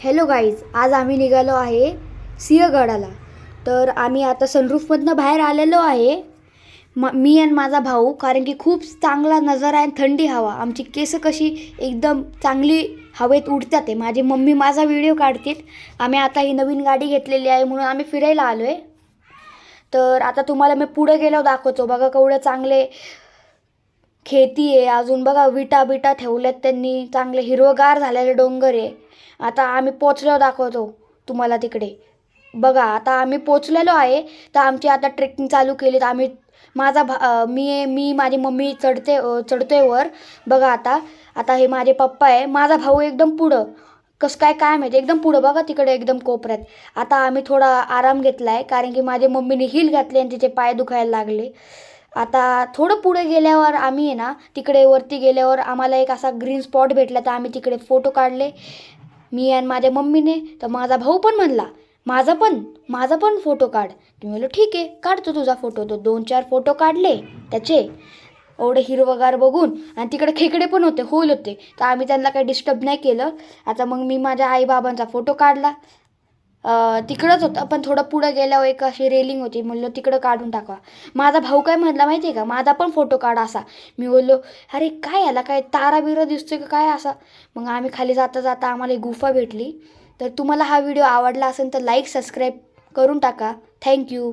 Hello guys, आज आम्ही निघालो आहे सिंहगडाला. तर आम्ही आता सनरूफमधनं बाहेर आलेलो आहे. मी आणि माझा भाऊ, कारण की खूप चांगला नजारा आहे, थंडी हवा. आमची केस कशी एकदम चांगली हवेत उडतात आहे. माझी मम्मी माझा व्हिडिओ काढतील. आम्ही आता ही नवीन गाडी घेतलेली आहे म्हणून आम्ही फिरायला आलो आहे. तर आता तुम्हाला मी पुढे गेलो दाखवतो. बघा केवढे चांगले खेती आहे. अजून बघा विटा बिटा ठेवल्यात त्यांनी, चांगले हिरवगार झालेले डोंगर आहे. आता आम्ही पोचल्यावर दाखवतो तुम्हाला तिकडे. बघा आता आम्ही पोचलेलो आहे. तर आमची आता ट्रेकिंग चालू केली. तर आम्ही मी माझी मम्मी चढतोय वर. बघा आता आता हे माझे पप्पा आहे, माझा भाऊ एकदम पुढं. कसं काय माहिती एकदम पुढं बघा तिकडे एकदम कोपऱ्यात. आता आम्ही थोडा आराम घेतला आहे, कारण की माझ्या मम्मीने हिल घातली आणि तिचे पाय दुखायला लागले. आता थोडं पुढे गेल्यावर आम्ही आहे ना, तिकडे वरती गेल्यावर आम्हाला एक असा ग्रीन स्पॉट भेटला. तर आम्ही तिकडे फोटो काढले, मी आणि माझ्या मम्मीने. तर माझा भाऊ पण म्हणला माझा पण फोटो काढ. मी म्हणलो ठीक आहे, काढतो तुझा फोटो. तो 2-4 फोटो काढले त्याचे, एवढे हिरवगार बघून. आणि तिकडे खेकडे पण होते, होल होते. तर आम्ही त्यांना काही डिस्टर्ब नाही केलं. आता मग मी माझ्या आईबाबांचा फोटो काढला. तिकडंच होतं, पण थोडं पुढं गेल्यावर एक अशी रेलिंग होती. म्हणलं तिकडं काढून टाका. माझा भाऊ काय म्हटला माहिती आहे का, माझा पण फोटो काढ असा. मी बोललो अरे काय याला काय तारा बिरा दिसतोय का काय असा. मग आम्ही खाली जाता जाता आम्हाला एक गुफा भेटली. तर तुम्हाला हा व्हिडिओ आवडला असेल तर लाईक सबस्क्राईब करून टाका. थँक्यू.